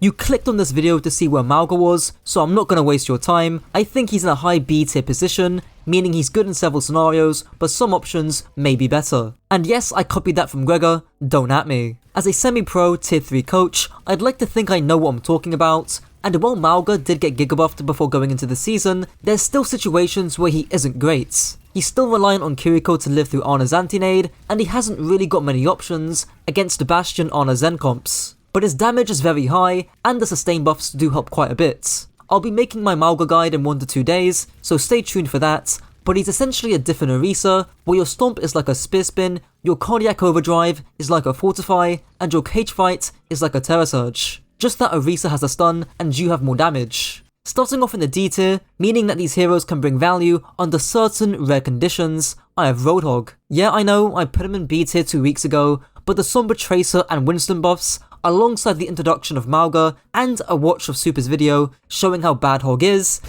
You clicked on this video to see where MAUGA was, so I'm not going to waste your time. I think he's in a high B tier position, meaning he's good in several scenarios, but some options may be better. And yes, I copied that from Gregor, don't at me. As a semi-pro tier 3 coach, I'd like to think I know what I'm talking about, and while MAUGA did get gigabuffed before going into the season, there's still situations where he isn't great. He's still reliant on Kiriko to live through Ana's anti-nade, and he hasn't really got many options against the Bastion Ana Zen comps. But his damage is very high, and the sustain buffs do help quite a bit. I'll be making my MAUGA guide in 1 to 2 days, so stay tuned for that, but he's essentially a different Orisa, where your Stomp is like a Spear Spin, your Cardiac Overdrive is like a Fortify, and your Cage Fight is like a Terra Surge. Just that Orisa has a stun, and you have more damage. Starting off in the D tier, meaning that these heroes can bring value under certain rare conditions, I have Roadhog. Yeah, I know, I put him in B tier 2 weeks ago, but the Sombra Tracer and Winston buffs, alongside the introduction of MAUGA and a watch of Super's video showing how bad Hog is.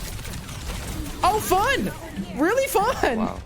Oh, fun! Really fun! Wow.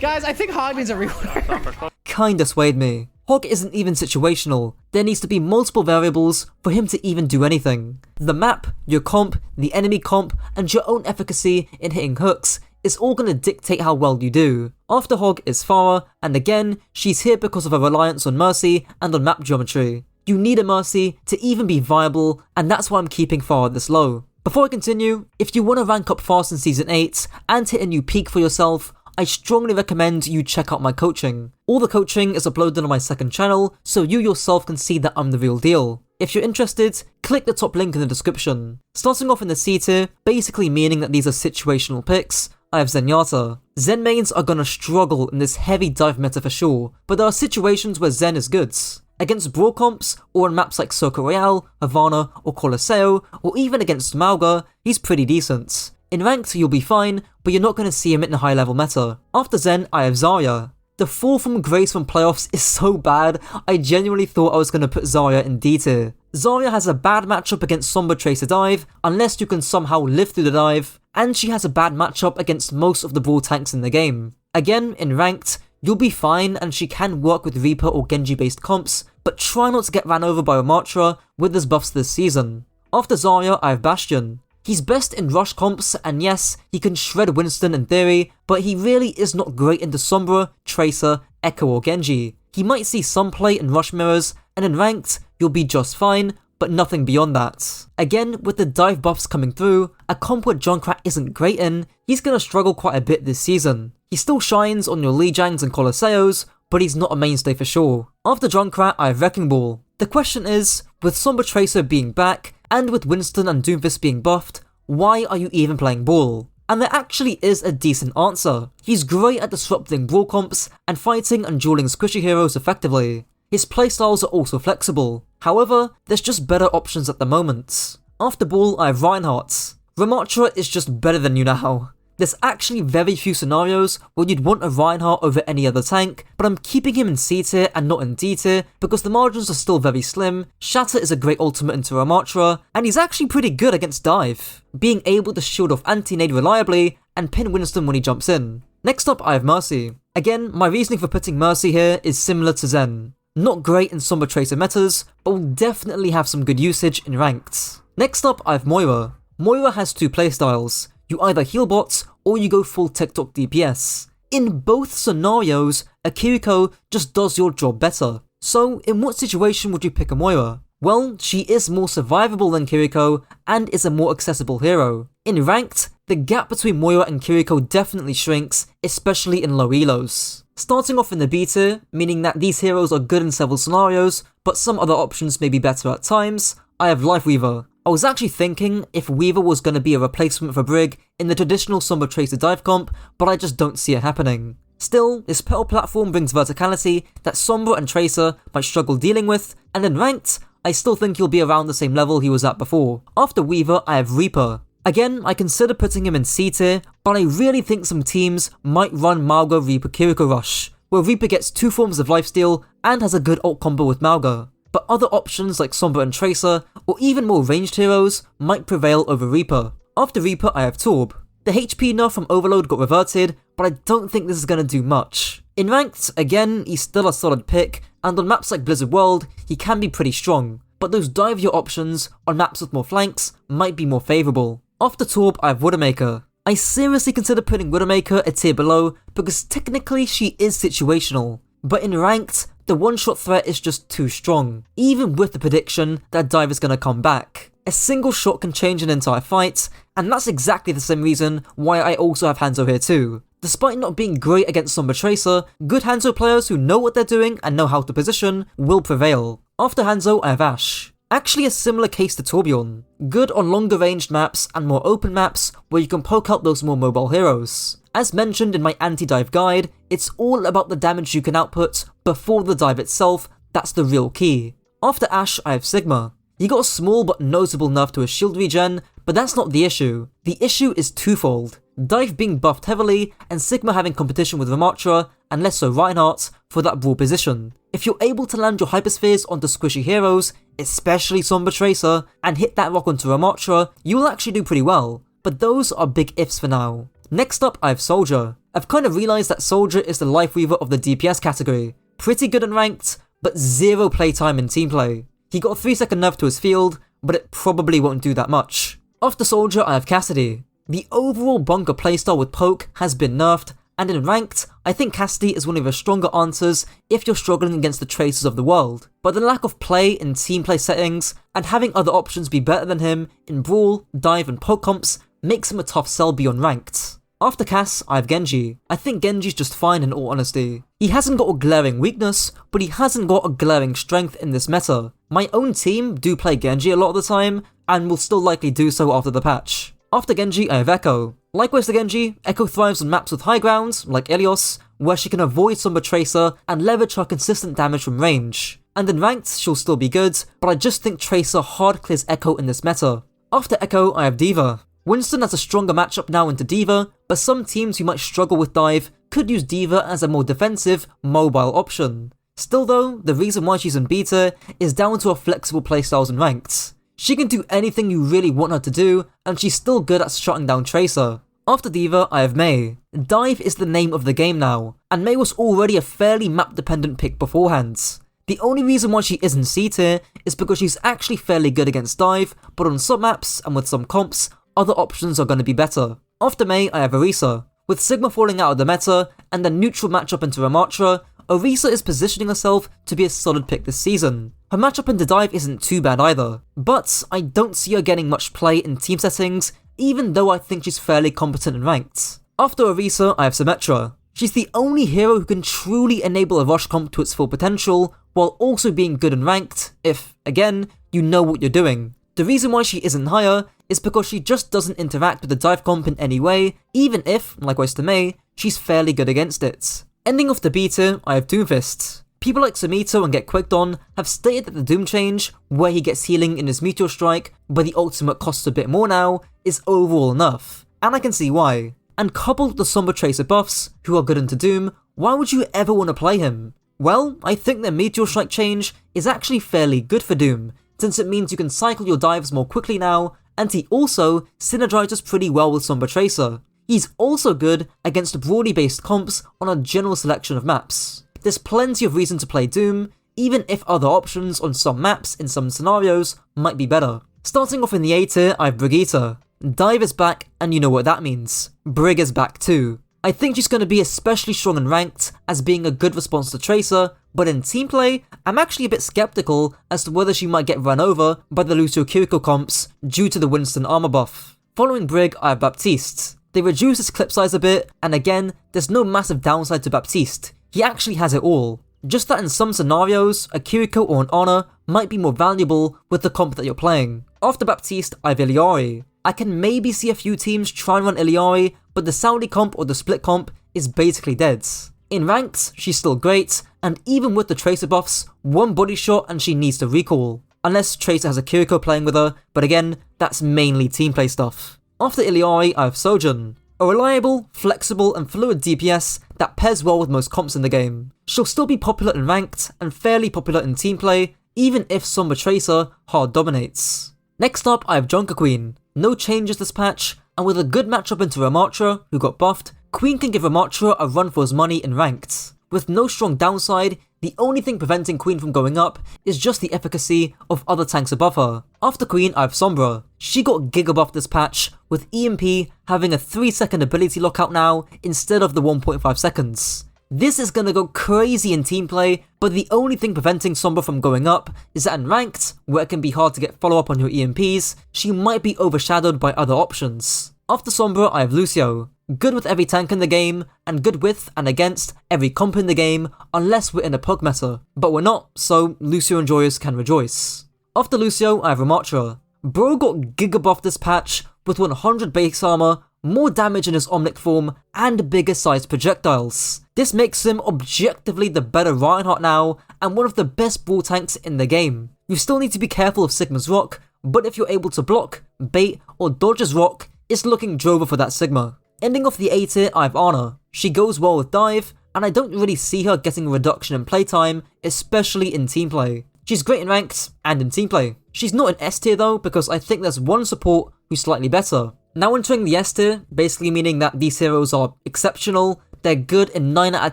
Guys, I think Hog needs a rework. Kinda swayed me. Hog isn't even situational. There needs to be multiple variables for him to even do anything. The map, your comp, the enemy comp, and your own efficacy in hitting hooks is all gonna dictate how well you do. After Hog is Farah, and again, she's here because of her reliance on Mercy and on map geometry. You need a Mercy to even be viable, and that's why I'm keeping Farah this low. Before I continue, if you want to rank up fast in Season 8 and hit a new peak for yourself, I strongly recommend you check out my coaching. All the coaching is uploaded on my second channel, so you yourself can see that I'm the real deal. If you're interested, click the top link in the description. Starting off in the C tier, basically meaning that these are situational picks, I have Zenyatta. Zen mains are gonna struggle in this heavy dive meta for sure, but there are situations where Zen is good. Against brawl comps, or on maps like Circle Royale, Havana, or Colosseo, or even against MAUGA, he's pretty decent. In ranked, you'll be fine, but you're not going to see him in a high level meta. After Zen, I have Zarya. The fall from grace from playoffs is so bad, I genuinely thought I was going to put Zarya in D tier. Zarya has a bad matchup against Sombra Tracer dive, unless you can somehow live through the dive, and she has a bad matchup against most of the brawl tanks in the game. Again, in ranked, you'll be fine and she can work with Reaper or Genji based comps, but try not to get ran over by Ramattra with his buffs this season. After Zarya, I have Bastion. He's best in rush comps, and yes, he can shred Winston in theory, but he really is not great into Sombra, Tracer, Echo or Genji. He might see some play in rush mirrors, and in ranked, you'll be just fine, but nothing beyond that. Again, with the dive buffs coming through, a comp where Junkrat isn't great in, he's gonna struggle quite a bit this season. He still shines on your Lijiangs and Colosseos, but he's not a mainstay for sure. After Junkrat, I have Wrecking Ball. The question is, with Sombra Tracer being back, and with Winston and Doomfist being buffed, why are you even playing Ball? And there actually is a decent answer. He's great at disrupting brawl comps and fighting and dueling squishy heroes effectively. His playstyles are also flexible. However, there's just better options at the moment. After Ball, I have Reinhardt. Ramattra is just better than you now. There's actually very few scenarios where you'd want a Reinhardt over any other tank, but I'm keeping him in C tier and not in D tier because the margins are still very slim. Shatter is a great ultimate into Ramattra, and he's actually pretty good against dive, being able to shield off anti-nade reliably and pin Winston when he jumps in. Next up, I have Mercy. Again, my reasoning for putting Mercy here is similar to Zen. Not great in Sombra Tracer metas, but will definitely have some good usage in ranked. Next up, I have Moira. Moira has two playstyles. You either heal bots, or you go full TikTok DPS. In both scenarios, a Kiriko just does your job better. So, in what situation would you pick a Moira? Well, she is more survivable than Kiriko, and is a more accessible hero. In ranked, the gap between Moira and Kiriko definitely shrinks, especially in low elos. Starting off in the B tier, meaning that these heroes are good in several scenarios, but some other options may be better at times, I have Life Weaver. I was actually thinking if Weaver was going to be a replacement for Brig in the traditional Sombra Tracer dive comp, but I just don't see it happening. Still, this Pearl platform brings verticality that Sombra and Tracer might struggle dealing with, and in ranked, I still think he'll be around the same level he was at before. After Weaver, I have Reaper. Again, I consider putting him in C tier, but I really think some teams might run MAUGA Reaper Kiriko Rush, where Reaper gets 2 forms of lifesteal and has a good ult combo with MAUGA. But other options like Sombra and Tracer, or even more ranged heroes, might prevail over Reaper. After Reaper, I have Torb. The HP nerf from Overload got reverted, but I don't think this is going to do much. In ranked, again, he's still a solid pick, and on maps like Blizzard World, he can be pretty strong. but those divier options on maps with more flanks might be more favourable. Off the top, I have Widowmaker. I seriously consider putting Widowmaker a tier below because technically she is situational, but in ranked, the one-shot threat is just too strong, even with the prediction that dive is going to come back. A single shot can change an entire fight, and that's exactly the same reason why I also have Hanzo here too. Despite not being great against Sombra Tracer, good Hanzo players who know what they're doing and know how to position will prevail. After Hanzo, I have Ashe. Actually a similar case to Torbjorn. Good on longer ranged maps and more open maps where you can poke out those more mobile heroes. As mentioned in my anti-dive guide, it's all about the damage you can output before the dive itself, that's the real key. After Ashe, I have Sigma. He got a small but noticeable nerf to his shield regen, but that's not the issue. The issue is twofold. Dive being buffed heavily, and Sigma having competition with Ramattra, and less so Reinhardt, for that raw position. If you're able to land your hyperspheres onto squishy heroes, especially Sombra Tracer, and hit that rock onto Ramattra, you will actually do pretty well. But those are big ifs for now. Next up, I have Soldier. I've kind of realised that Soldier is the life weaver of the DPS category. Pretty good in ranked, but zero playtime in team play. He got a 3-second nerf to his field, but it probably won't do that much. After Soldier, I have Cassidy. The overall bunker playstyle with poke has been nerfed, and in ranked, I think Cassidy is one of your stronger answers if you're struggling against the Tracers of the world. But the lack of play in team play settings, and having other options be better than him in brawl, dive and poke comps makes him a tough sell beyond ranked. After Cass, I have Genji. I think Genji's just fine in all honesty. He hasn't got a glaring weakness, but he hasn't got a glaring strength in this meta. My own team do play Genji a lot of the time, and will still likely do so after the patch. After Genji, I have Echo. Likewise to Genji, Echo thrives on maps with high ground, like Ilios, where she can avoid Sombra Tracer and leverage her consistent damage from range. And in ranked, she'll still be good, but I just think Tracer hard clears Echo in this meta. After Echo, I have D.Va. Winston has a stronger matchup now into D.Va, but some teams who might struggle with dive could use D.Va as a more defensive, mobile option. Still though, the reason why she's in beta is down to her flexible playstyles and ranked. She can do anything you really want her to do, and she's still good at shutting down Tracer. After D.Va, I have Mei. Dive is the name of the game now, and Mei was already a fairly map-dependent pick beforehand. The only reason why she isn't C tier is because she's actually fairly good against dive, but on some maps and with some comps, other options are going to be better. After Mei, I have Orisa. With Sigma falling out of the meta, and a neutral matchup into Ramattra, Orisa is positioning herself to be a solid pick this season. Her matchup into dive isn't too bad either, but I don't see her getting much play in team settings, even though I think she's fairly competent in ranked. After Orisa, I have Symmetra. She's the only hero who can truly enable a rush comp to its full potential, while also being good in ranked, if, again, you know what you're doing. The reason why she isn't higher is because she just doesn't interact with the dive comp in any way, even if, likewise to Mei, she's fairly good against it. Ending off the B tier, I have Doomfist. People like Samito and Get Quicked On have stated that the Doom change, where he gets healing in his Meteor Strike, but the ultimate costs a bit more now, is overall enough. And I can see why. And coupled with the Sombra Tracer buffs, who are good into Doom, why would you ever want to play him? Well, I think the Meteor Strike change is actually fairly good for Doom, since it means you can cycle your dives more quickly now, and he also synergizes pretty well with Sombra Tracer. He's also good against broadly based comps on a general selection of maps. There's plenty of reason to play Doom, even if other options on some maps in some scenarios might be better. Starting off in the A tier, I have Brigitte. Dive is back, and you know what that means. Brig is back too. I think she's going to be especially strong in ranked as being a good response to Tracer, but in team play, I'm actually a bit skeptical as to whether she might get run over by the Lucio Kiriko comps due to the Winston armor buff. Following Brig, I have Baptiste. They reduce his clip size a bit, and again, there's no massive downside to Baptiste. He actually has it all. Just that in some scenarios, a Kiriko or an Honor might be more valuable with the comp that you're playing. After Baptiste, I have Iliari. I can maybe see a few teams try and run Iliari, but the Saudi comp or the split comp is basically dead. In ranked, she's still great, and even with the Tracer buffs, one body shot and she needs to recall. Unless Tracer has a Kiriko playing with her, but again, that's mainly team play stuff. After Iliari, I have Sojourn. A reliable, flexible and fluid DPS that pairs well with most comps in the game. She'll still be popular in ranked and fairly popular in team play, even if Sombra Tracer hard dominates. Next up, I have Junker Queen. No changes this patch, and with a good matchup into Ramattra, who got buffed, Queen can give Ramattra a run for his money in ranked. With no strong downside, the only thing preventing Queen from going up is just the efficacy of other tanks above her. After Queen, I have Sombra. She got giga buffed this patch, with EMP having a 3-second ability lockout now instead of the 1.5 seconds. This is gonna go crazy in team play, but the only thing preventing Sombra from going up is that in ranked, where it can be hard to get follow up on your EMPs, she might be overshadowed by other options. After Sombra, I have Lucio. Good with every tank in the game, and good with and against every comp in the game, unless we're in a pug meta. But we're not, so Lucio enjoyers can rejoice. After Lucio, I have Ramattra. Bro got giga buffed this patch with 100 base armor, more damage in his Omnic form, and bigger sized projectiles. This makes him objectively the better Reinhardt now, and one of the best brawl tanks in the game. You still need to be careful of Sigma's rock, but if you're able to block, bait, or dodge his rock, it's looking Drover for that Sigma. Ending off the A tier, I have Ana. She goes well with dive, and I don't really see her getting a reduction in playtime, especially in team play. She's great in ranked, and in team play. She's not an S tier though, because I think there's one support who's slightly better. Now entering the S tier, basically meaning that these heroes are exceptional, they're good in 9 out of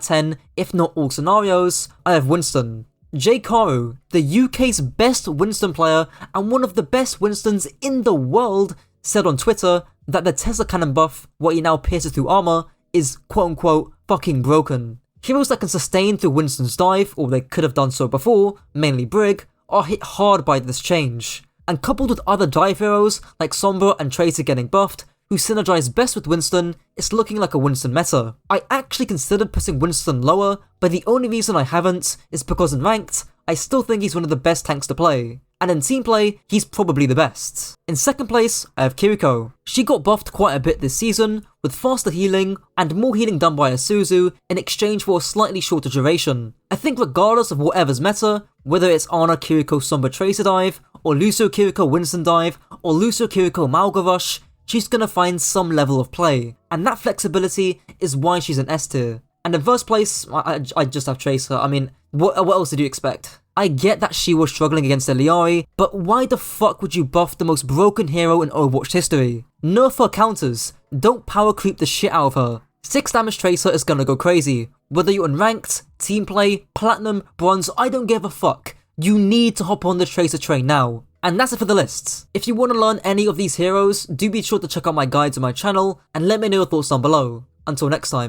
10, if not all scenarios, I have Winston. J. Karu, the UK's best Winston player and one of the best Winstons in the world, said on Twitter that the Tesla cannon buff, what he now pierces through armor, is quote unquote fucking broken. Heroes that can sustain through Winston's dive, or they could have done so before, mainly Brig, are hit hard by this change. And coupled with other dive heroes like Sombra and Tracer getting buffed, who synergize best with Winston, it's looking like a Winston meta. I actually considered putting Winston lower, but the only reason I haven't is because in ranked, I still think he's one of the best tanks to play. And in team play, he's probably the best. In second place, I have Kiriko. She got buffed quite a bit this season, with faster healing and more healing done by Isuzu in exchange for a slightly shorter duration. I think regardless of whatever's meta, whether it's Ana Kiriko Sombra Tracer dive, or Lucio Kiriko Winston dive, or Lucio Kiriko MAUGA rush, she's gonna find some level of play. And that flexibility is why she's an S tier. And in first place, I just have Tracer. I mean, what else did you expect? I get that she was struggling against Eliari, but why the fuck would you buff the most broken hero in Overwatch history? Nerf her counters, don't power creep the shit out of her. 6 damage Tracer is gonna go crazy. Whether you're in ranked, team play, platinum, bronze, I don't give a fuck. You need to hop on the Tracer train now. And that's it for the lists. If you want to learn any of these heroes, do be sure to check out my guides on my channel, and let me know your thoughts down below. Until next time.